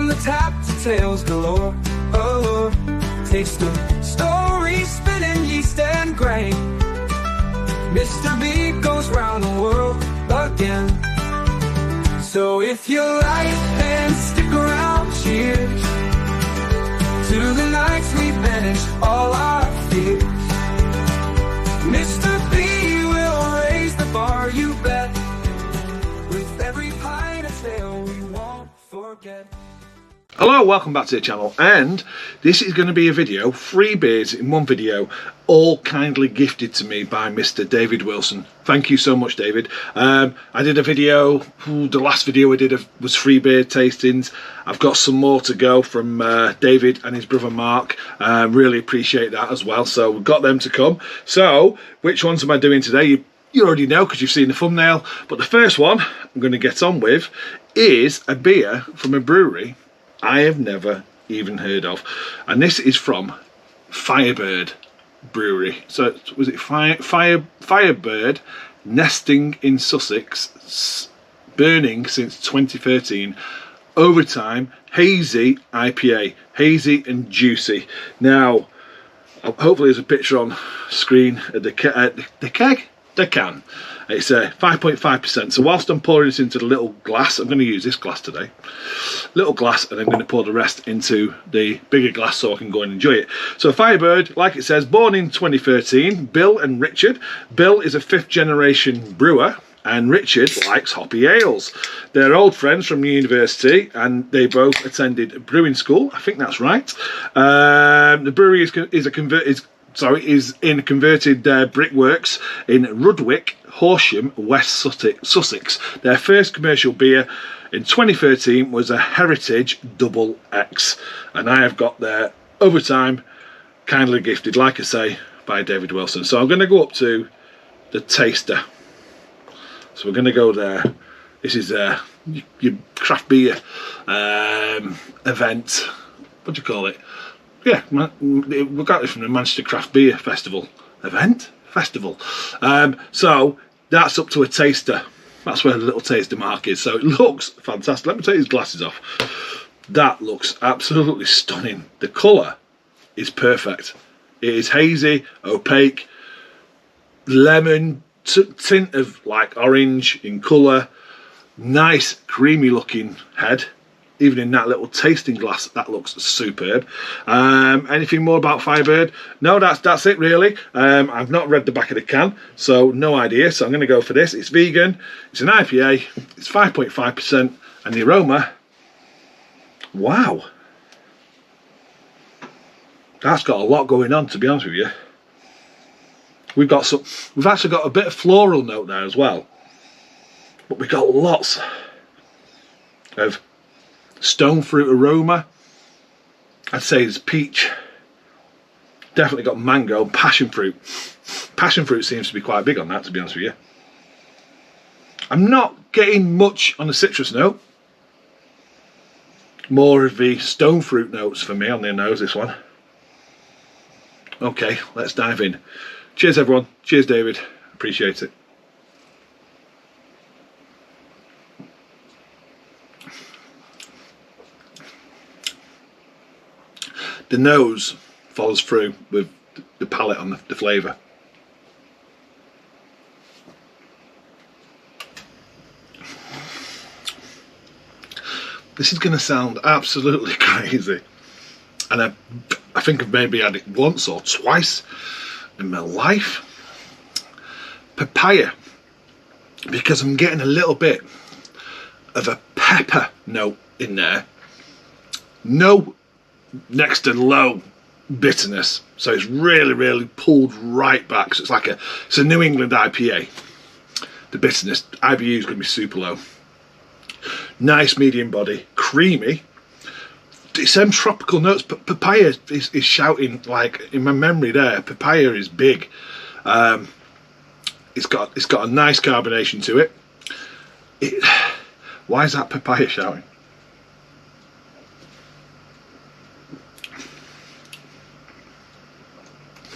from the tap to tales galore. Oh, taste of stories, spinning yeast and grain. Mr. B goes round the world again. So if you like, then stick around. Cheers to the nights we banished all our fears. Mr. B will raise the bar, you bet. With every pint of ale we won't forget. Hello, welcome back to the channel, and this is going to be a video, 3 beers in one video, all kindly gifted to me by Mr. David Wilson. Thank you so much, David. I did a video, the last video I did was 3 beer tastings. I've got some more to go from David and his brother Mark. Really appreciate that as well, so we've got them to come. So, which ones am I doing today? You already know because you've seen the thumbnail, but the first one I'm going to get on with is a beer from a brewery I have never even heard of, and this is from Firebird Brewery. So was it Firebird, nesting in Sussex, burning since 2013, overtime hazy IPA, hazy and juicy. Now hopefully there's a picture on screen at the can. It's 5.5%. So whilst I'm pouring this into the little glass, I'm going to use this glass today, little glass, and I'm going to pour the rest into the bigger glass so I can go and enjoy it. So Firebird, like it says, born in 2013, Bill and Richard. Bill is a 5th generation brewer, and Richard likes hoppy ales. They're old friends from university, and they both attended brewing school. I think that's right. The brewery is in converted brickworks in Rudwick, Horsham, West Sussex. Their first commercial beer in 2013 was a Heritage Double X, and I have got their overtime kindly gifted, like I say, by David Wilson. So I'm going to go up to the taster. So we're going to go there. This is your craft beer event. What do you call it? Yeah, we got it from the Manchester Craft Beer Festival. So that's up to a taster. That's where the little taster mark is. So it looks fantastic. Let me take these glasses off. That looks absolutely stunning. The colour is perfect. It is hazy, opaque, lemon, tint of like orange in colour. Nice, creamy looking head. Even in that little tasting glass, that looks superb. Anything more about Firebird? No, that's it really. I've not read the back of the can, so no idea. So I'm going to go for this. It's vegan, it's an IPA, it's 5.5%, and the aroma, wow. That's got a lot going on, to be honest with you. We've actually got a bit of floral note there as well, but we've got lots of stone fruit aroma. I'd say it's peach. Definitely got mango and passion fruit. Passion fruit seems to be quite big on that, to be honest with you. I'm not getting much on the citrus note. More of the stone fruit notes for me on the nose, this one. Okay, let's dive in. Cheers everyone. Cheers David. Appreciate it. The nose follows through with the palate on the flavour. This is going to sound absolutely crazy, and I think I've maybe had it once or twice in my life. Papaya, because I'm getting a little bit of a pepper note in there. No next to low bitterness, so it's really pulled right back. So it's a New England IPA. The bitterness, IBU is going to be super low. Nice medium body, creamy. It's them tropical notes, but papaya is shouting, like in my memory there. Papaya is big. It's got a nice carbonation to it. Why is that papaya shouting?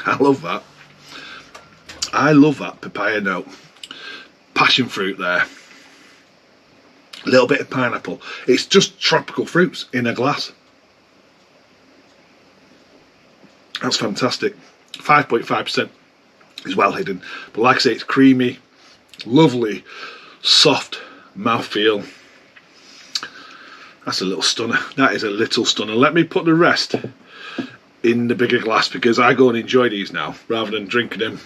I love that. I love that papaya note. Passion fruit there. A little bit of pineapple. It's just tropical fruits in a glass. That's fantastic. 5.5% is well hidden. But like I say, it's creamy, lovely, soft mouthfeel. That's a little stunner. That is a little stunner. Let me put the rest in the bigger glass because I go and enjoy these now rather than drinking them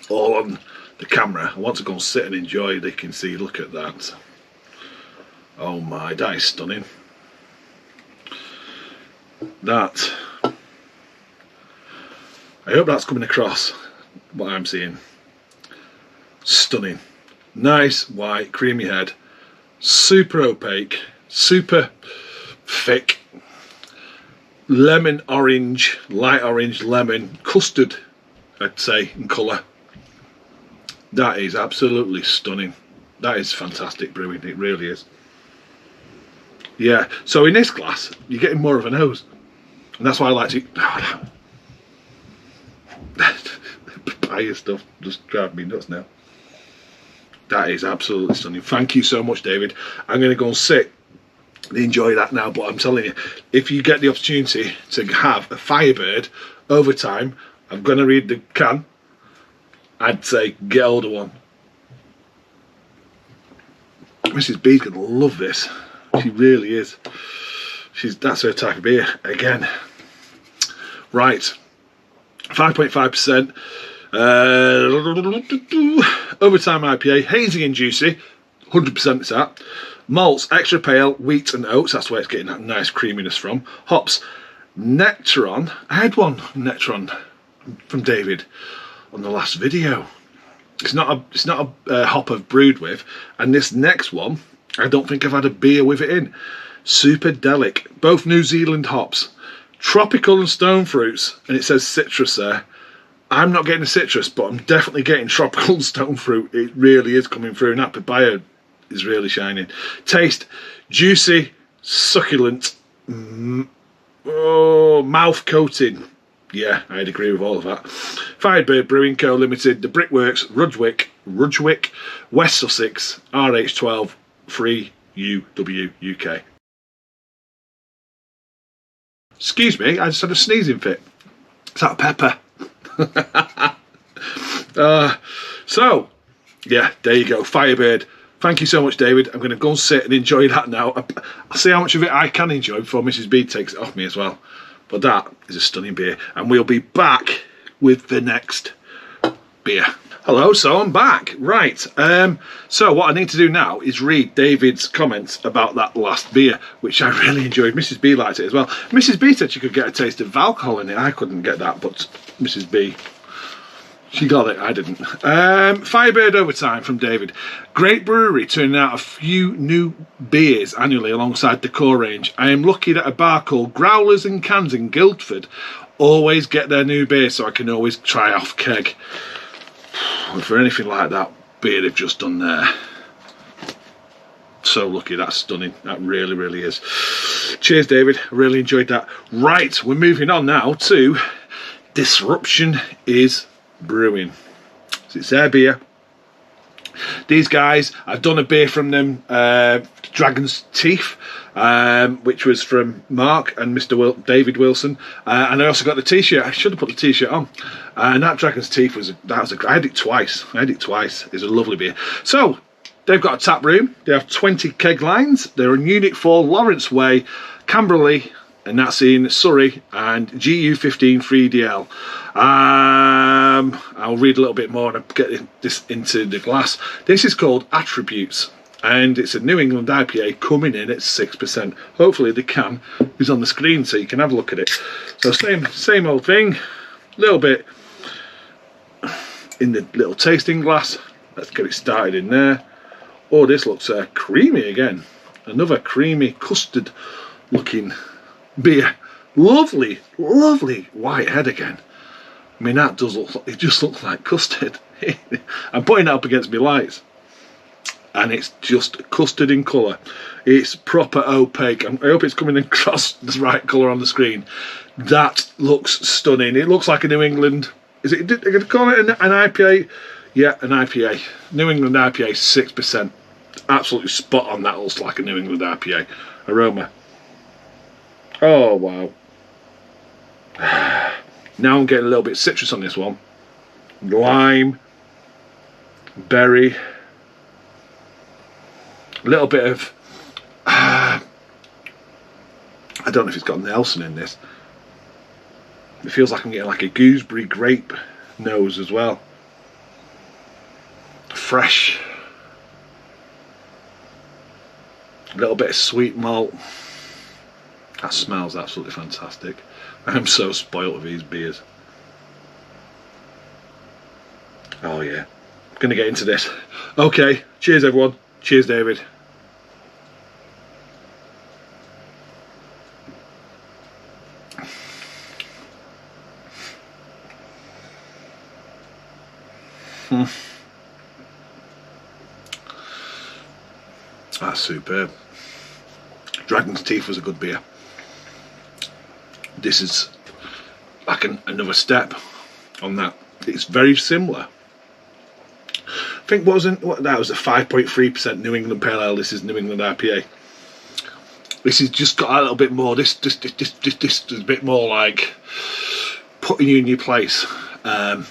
all on the camera. I want to go and sit and enjoy. They can see, look at that. Oh my, that is stunning. That, I hope that's coming across what I'm seeing. Stunning. Nice white creamy head, super opaque, super thick, lemon orange, light orange lemon, custard I'd say in colour. That is absolutely stunning. That is fantastic brewing, it really is. Yeah, so in this glass you're getting more of a nose, and that's why I like to papaya stuff just drives me nuts now. That is absolutely stunning. Thank you so much, David. I'm going to go and sit and enjoy that now, but I'm telling you, if you get the opportunity to have a Firebird over time, I'm going to read the can, I'd say get hold of one. Mrs. B's going to love this. She really is. That's her type of beer again. Right, 5.5%. Overtime IPA, hazy and juicy, 100% it's that. Malts, extra pale, wheat and oats, that's where it's getting that nice creaminess from. Hops, Nectaron. I had one Nectaron from David on the last video. It's not a hop I've brewed with, and this next one I don't think I've had a beer with it in. Superdelic, both New Zealand hops, tropical and stone fruits, and it says citrus there. I'm not getting the citrus, but I'm definitely getting tropical and stone fruit. It really is coming through, and that papaya is really shining. Taste, juicy, succulent, mouth coating. Yeah, I'd agree with all of that. Firebird Brewing Co. Limited, The Brickworks, Rudgwick, West Sussex, RH12, 3UW UK. Excuse me, I just had a sneezing fit. Is that pepper? So, yeah, there you go, Firebird. Thank you so much, David. I'm going to go and sit and enjoy that now. I'll see how much of it I can enjoy before Mrs. B takes it off me as well. But that is a stunning beer, and we'll be back with the next beer. Hello, so I'm back. Right, so what I need to do now is read David's comments about that last beer, which I really enjoyed. Mrs. B liked it as well. Mrs. B said she could get a taste of alcohol in it. I couldn't get that, but Mrs. B, she got it, I didn't. Firebird Overtime from David. Great brewery, turning out a few new beers annually alongside the core range. I am lucky that a bar called Growlers and Cans in Guildford always get their new beer, so I can always try off keg. For anything like that beer they've just done there, so lucky. That's stunning. That really, really is. Cheers, David. I really enjoyed that. Right, we're moving on now to Disruption is Brewing. So it's their beer. These guys, I've done a beer from them, Dragon's Teeth, which was from Mark and Mr. David Wilson, and I also got the t-shirt. I should have put the t-shirt on, and that Dragon's Teeth I had it twice. It's a lovely beer. So they've got a tap room. They have 20 keg lines. They're in Unit 4 Lawrence Way, Camberley, and that's in Surrey, and GU15 3DL. I'll read a little bit more and get this into the glass. This is called Attributes, and it's a New England IPA coming in at 6%. Hopefully the can is on the screen so you can have a look at it. So same old thing, a little bit in the little tasting glass. Let's get it started in there. Oh, this looks creamy again. Another creamy custard looking beer. Lovely, lovely white head again. I mean, that does look, it just looks like custard. I'm putting that up against my lights, and it's just custard in colour. It's proper opaque. I hope it's coming across the right colour on the screen. That looks stunning. It looks like a New England, is it, I'm going to call it an IPA? Yeah, an IPA. New England IPA, 6%. Absolutely spot on. That looks like a New England IPA aroma. Oh wow. Now I'm getting a little bit citrus on this one. Lime, berry, a little bit of I don't know if it's got Nelson in this. It feels like I'm getting like a gooseberry grape nose as well. Fresh. A little bit of sweet malt. That smells absolutely fantastic. I'm so spoilt with these beers. Oh yeah, gonna get into this. Okay, cheers everyone. Cheers David. That's superb. Dragon's Teeth was a good beer. This is like another step on that. It's very similar. I think that was a 5.3% New England Pale Ale. This is New England IPA. This has just got a little bit more. This is a bit more like putting you in your place. I'm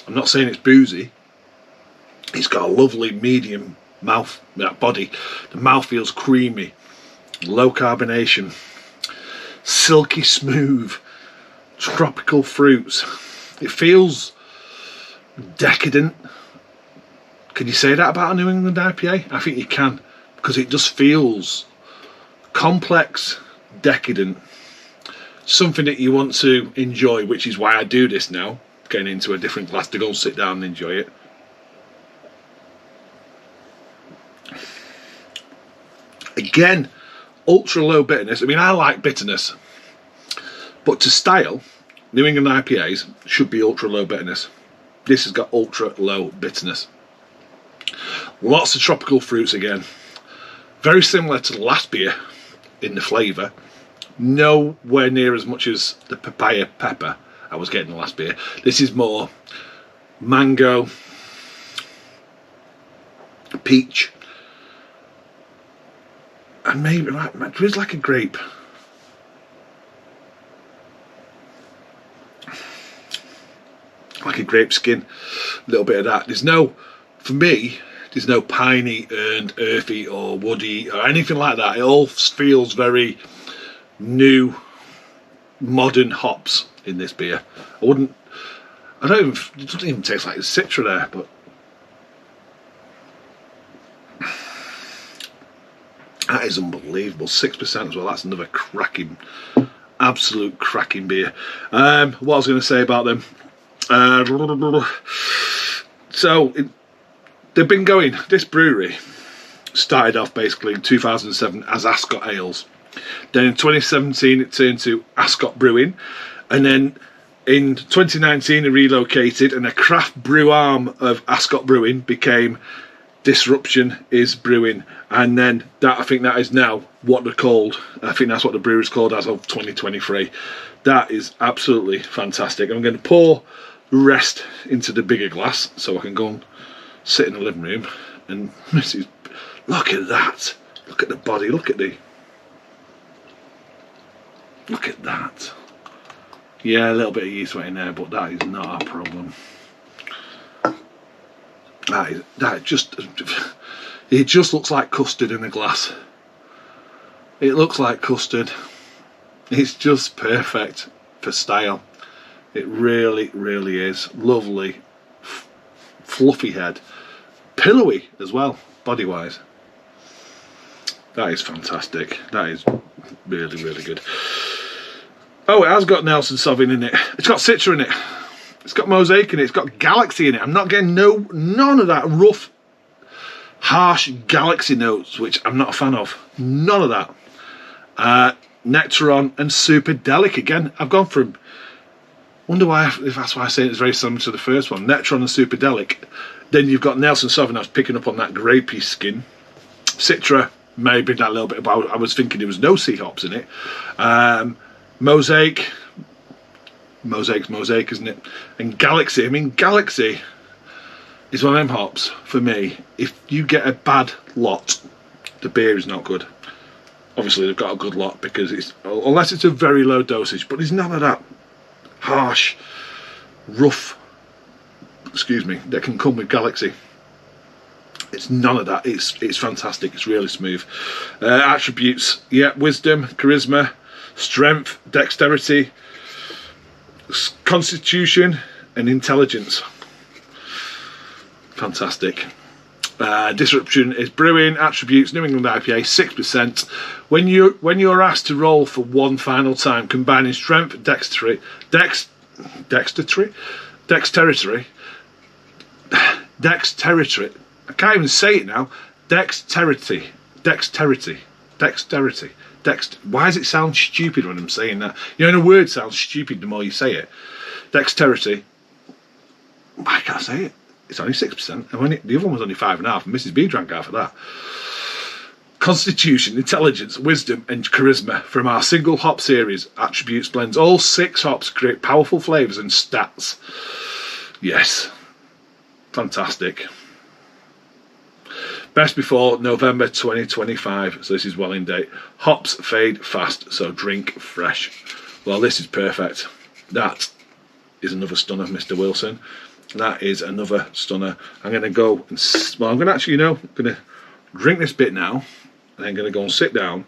not saying it's boozy. It's got a lovely medium mouth, that body. The mouth feels creamy, low carbonation, silky smooth, tropical fruits. It feels decadent. Can you say that about a New England IPA? I think you can, because it just feels complex, decadent, something that you want to enjoy, which is why I do this now, getting into a different glass to go and sit down and enjoy it. Again, ultra low bitterness. I mean, I like bitterness, but to style, New England IPAs should be ultra low bitterness. This has got ultra low bitterness. Lots of tropical fruits again. Very similar to the last beer in the flavour. Nowhere near as much as the papaya pepper I was getting the last beer. This is more mango, peach, and maybe there is like a grape. Like a grape skin, a little bit of that. There's no, for me, there's no piney and earthy or woody or anything like that. It all feels very new, modern hops in this beer. It doesn't even taste like there's citra there, but that is unbelievable. 6% as well. That's another cracking, absolute cracking beer. What I was going to say about them. They've been going. This brewery started off basically in 2007 as Ascot Ales. Then in 2017 it turned to Ascot Brewing, and then in 2019 it relocated, and a craft brew arm of Ascot Brewing became Disruption is Brewing, and then that, I think that is now what they're called. I think that's what the brewery is called as of 2023. That is absolutely fantastic. I'm going to pour the rest into the bigger glass so I can go and sit in the living room. And look at that. Look at the body. Look at that. Yeah, a little bit of yeast wet in there, but that is not our problem. It just looks like custard in a glass. It looks like custard. It's just perfect for style. It really, really is. Lovely, fluffy head. Pillowy as well, body-wise. That is fantastic. That is really, really good. Oh, it has got Nelson Sauvin in it. It's got Citra in it. It's got Mosaic in it. It's got Galaxy in it. I'm not getting none of that rough, harsh Galaxy notes, which I'm not a fan of. None of that. Nectaron and Superdelic again. I've gone from, wonder why, if that's why I say it's very similar to the first one. Nectaron and Superdelic. Then you've got Nelson Sauvin. I was picking up on that grapey skin. Citra, maybe that little bit, but I was thinking there was no sea hops in it. Mosaic's Mosaic, isn't it? And Galaxy, I mean, Galaxy is one of them hops, for me, if you get a bad lot, the beer is not good. Obviously they've got a good lot because it's, unless it's a very low dosage, but there's none of that harsh, rough, excuse me, that can come with Galaxy. It's none of that. It's fantastic. It's really smooth. Attributes, yeah, wisdom, charisma, strength, dexterity, constitution, and intelligence. Fantastic. Disruption is brewing. Attributes, New England IPA, 6%. When you're asked to roll for one final time, combining strength, dexterity, I can't even say it now. Dexterity. Why does it sound stupid when I'm saying that? You know, a word sounds stupid the more you say it. Dexterity. Why can't I say it? It's only 6%. The other one was only 5.5%, and Mrs. B drank half of that. Constitution, intelligence, wisdom, and charisma from our single hop series. Attributes blends all 6 hops to create powerful flavours and stats. Yes. Fantastic. Best before November 2025, so this is well in date. Hops fade fast, so drink fresh. Well, this is perfect. That is another stunner, Mr. Wilson. That is another stunner. I'm going to go and, well, I'm going to actually, you know, I'm going to drink this bit now, and I'm going to go and sit down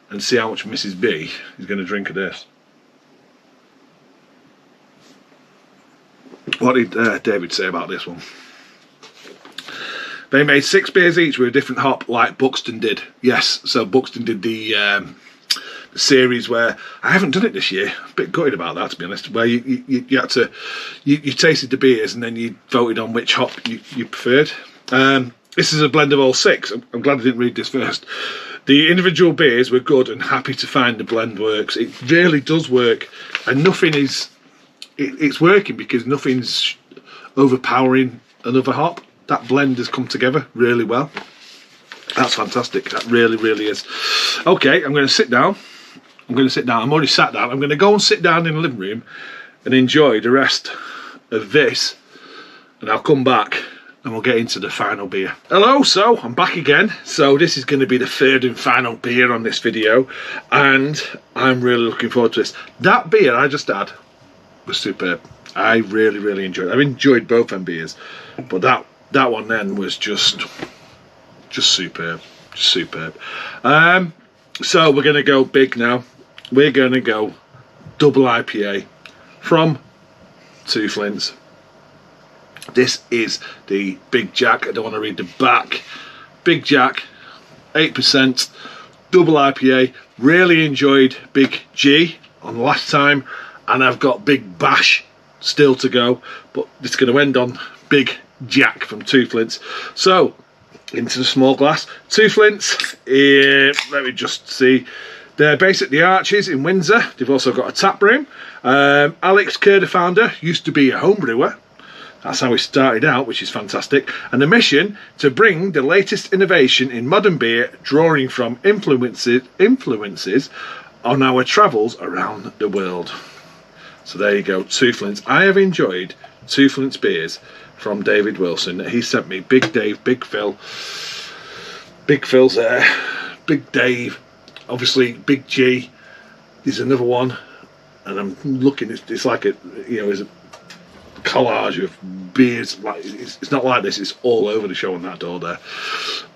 and see how much Mrs. B is going to drink of this. What did David say about this one? They made 6 beers each with a different hop, like Buxton did. Yes, so Buxton did the series where, I haven't done it this year, a bit gutted about that, to be honest, where you had to, you tasted the beers and then you voted on which hop you preferred. This is a blend of all 6. I'm glad I didn't read this first. The individual beers were good and happy to find the blend works. It really does work, and nothing is, it's working because nothing's overpowering another hop. That blend has come together really well. That's fantastic. That really, really is. Okay, I'm going to sit down. I'm already sat down. I'm going to go and sit down in the living room and enjoy the rest of this. And I'll come back and we'll get into the final beer. Hello, so I'm back again. So this is going to be the 3rd and final beer on this video. And I'm really looking forward to this. That beer I just had was superb. I really, really enjoyed it. I've enjoyed both them beers. But that one then was just superb. Superb. So we're going to go big now. We're going to go double IPA from 2 Flints. This is the Big Jack. I don't want to read the back. Big Jack, 8%, double IPA. Really enjoyed Big G on the last time, and I've got Big Bash still to go, but it's going to end on Big Jack from 2 Flints. So into the small glass. 2 Flints, let me just see. They're based at the Arches in Windsor. They've also got a tap room. Alex Kerr, the founder, used to be a home brewer. That's how he started out, which is fantastic. And the mission to bring the latest innovation in modern beer, drawing from influences on our travels around the world. So there you go, 2 Flints. I have enjoyed 2 Flints beers from David Wilson. He sent me Big Dave, Big Phil. Big Phil's there. Big Dave. Obviously, Big G. There's another one. And I'm looking, it's like a, you know, it's a collage of beers. Like it's not like this, it's all over the show on that door there.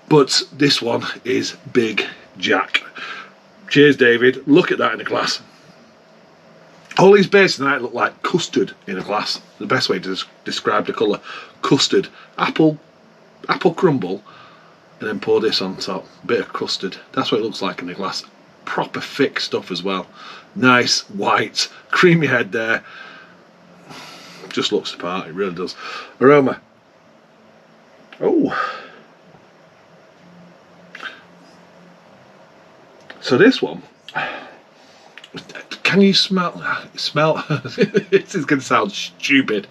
But this one is Big Jack. Cheers, David. Look at that in a glass. All these beers tonight look like custard in a glass. The best way to describe the colour. Custard. Apple crumble, and then pour this on top. Bit of custard. That's what it looks like in a glass. Proper thick stuff as well. Nice, white, creamy head there. Just looks the part, it really does. Aroma. Oh. So this one, can you smell? This is going to sound stupid.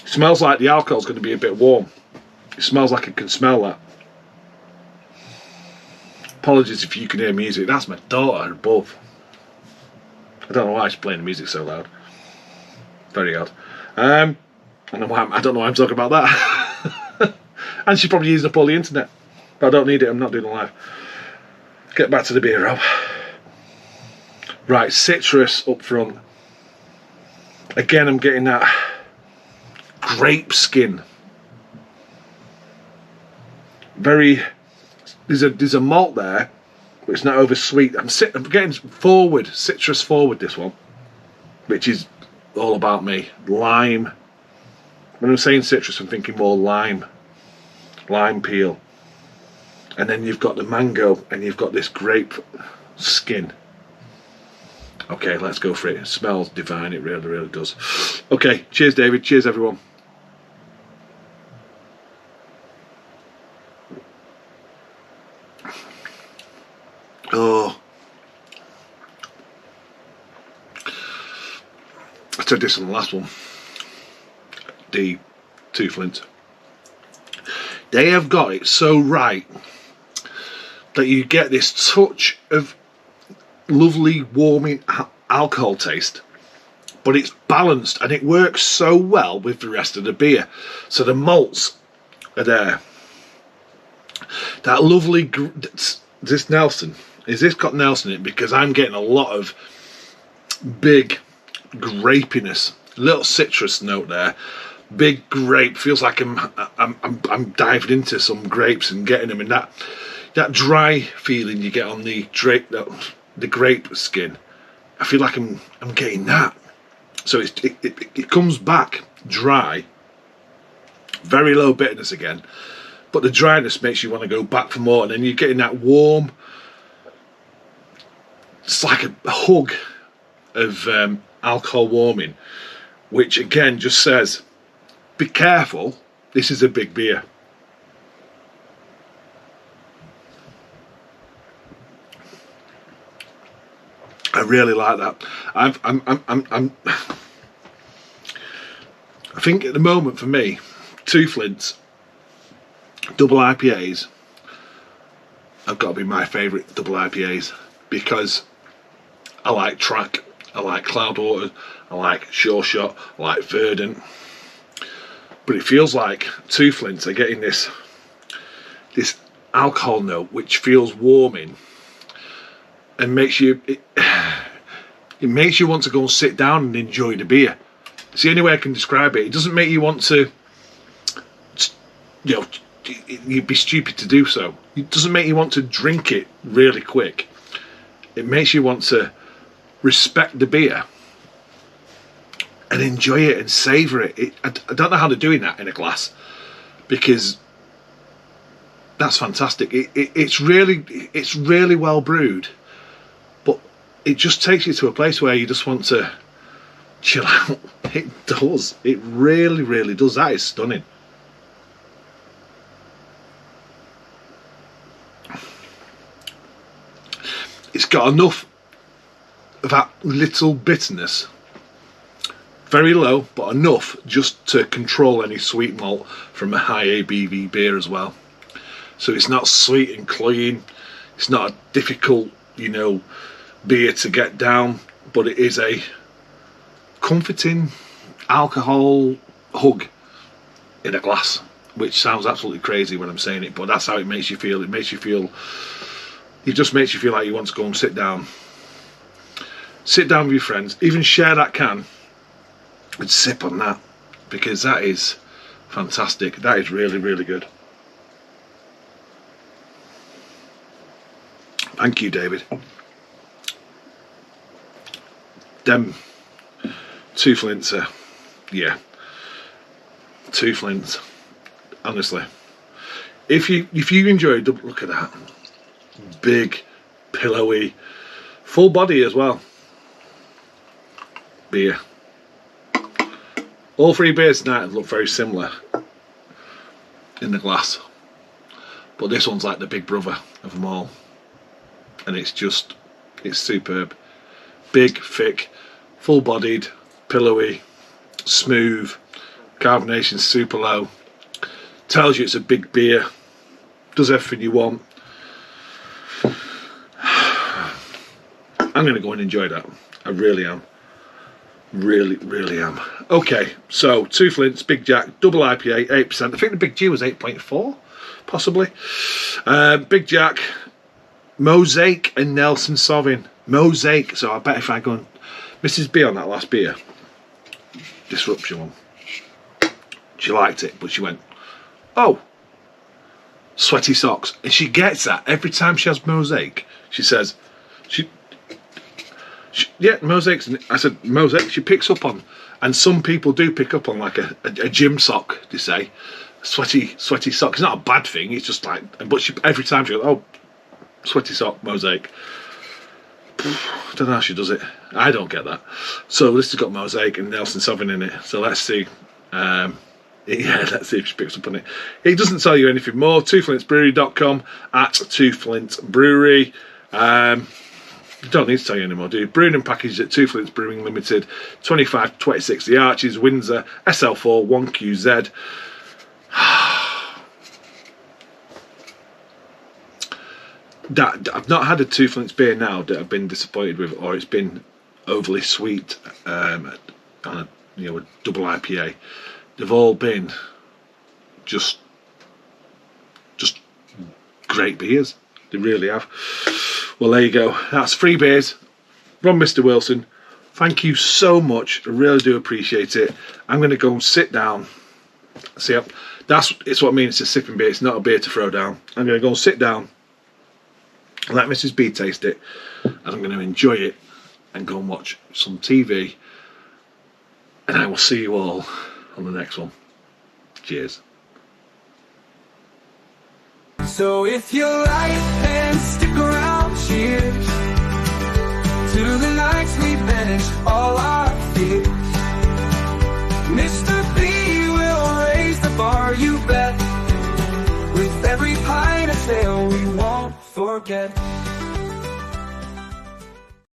It smells like the alcohol's going to be a bit warm. It smells like it can smell that. Apologies if you can hear music. That's my daughter above. I don't know why she's playing the music so loud. Very odd. And I don't know why I'm talking about that. And she's probably using up all the internet. But I don't need it, I'm not doing it live. Get back to the beer, Rob. Right, citrus up front. Again, I'm getting that grape skin. Very, there's a malt there, but it's not over sweet. I'm getting forward, citrus forward, this one, which is all about me. Lime. When I'm saying citrus, I'm thinking more lime peel. And then you've got the mango and you've got this grape skin. Okay, let's go for it. It smells divine, it really, really does. Okay, cheers David, cheers everyone. Oh. I said this in the last one. The two Flints. They have got it so right that you get this touch of lovely warming alcohol taste, but it's balanced and it works so well with the rest of the beer. So the malts are there. That lovely, this Nelson, is this got Nelson in it? Because I'm getting a lot of big grapiness, little citrus note there. Big grape, feels like I'm diving into some grapes and getting them in that dry feeling you get on the grape skin. I feel like I'm getting that. So it comes back dry, very low bitterness again, but the dryness makes you want to go back for more, and then you're getting that warm. It's like a hug of alcohol warming, which again just says, be careful, this is a big beer. I really like that. I think at the moment for me, two Flints, double IPAs, have got to be my favourite double IPAs, because I like Track, I like Cloudwater, I like Sure Shot, I like Verdant. But it feels like two Flints are getting this alcohol note which feels warming and makes you it makes you want to go and sit down and enjoy the beer. It's the only way I can describe it. It doesn't make you want to, you know, you'd be stupid to do so. It doesn't make you want to drink it really quick. It makes you want to respect the beer and enjoy it and savour it. I don't know how they're doing that in a glass, because that's fantastic. It's really well brewed, but it just takes you to a place where you just want to chill out. It does. It really, really does. That is stunning. It's got enough of that little bitterness. Very low, but enough just to control any sweet malt from a high ABV beer as well. So it's not sweet and cloying. It's not a difficult, beer to get down, but it is a comforting alcohol hug in a glass, which sounds absolutely crazy when I'm saying it, but that's how it makes you feel. It just makes you feel like you want to go and sit down with your friends, even share that can and sip on that, because that is fantastic. That is really, really good. Thank you, David. Them two Flints are, yeah, two Flints. Honestly, if you enjoy, look at that, big, pillowy, full body as well. Beer. All three beers tonight look very similar in the glass, but this one's like the big brother of them all, and it's superb. Big, thick, full-bodied, pillowy, smooth, carbonation super low. Tells you it's a big beer. Does everything you want. I'm going to go and enjoy that. I really am. Really, really am. Okay, so 2 Flints, Big Jack, double IPA, 8%. I think the Big G was 8.4, possibly. Big Jack, Mosaic and Nelson Sauvin. Mosaic, so I bet if I go on Mrs. B on that last beer, Disruption one, she liked it, but she went, oh, sweaty socks. And she gets that every time she has Mosaic. She says, yeah, Mosaic's. I said, Mosaic, she picks up on, and some people do pick up on like a gym sock, they say. Sweaty sock. It's not a bad thing, it's just like, but she, every time she goes, oh, sweaty sock, Mosaic. I don't know how she does it. I don't get that. So this has got Mosaic and Nelson Sauvin in it. So let's see. Yeah, let's see if she picks up on it. It doesn't tell you anything more. 2flintsbrewery.com at 2Flints Brewery. Don't need to tell you anymore, do you? Brewing and packaged at 2 Flints Brewing Limited, 25-26 The Arches, Windsor, SL4 1QZ. I've not had a 2 Flints beer now that I've been disappointed with, or it's been overly sweet on a, you know, a double IPA. They've all been just great beers. They really have. Well, there you go. That's 3 beers from Mr. Wilson. Thank you so much. I really do appreciate it. I'm going to go and sit down. See, it's what I mean. It's a sipping beer. It's not a beer to throw down. I'm going to go and sit down, let Mrs. B taste it, and I'm going to enjoy it and go and watch some TV. And I will see you all on the next one. Cheers. So if you like, then stick around. Cheers to the nights we banished all our fears. Mr. B will raise the bar, you bet. With every pint of ale we won't forget.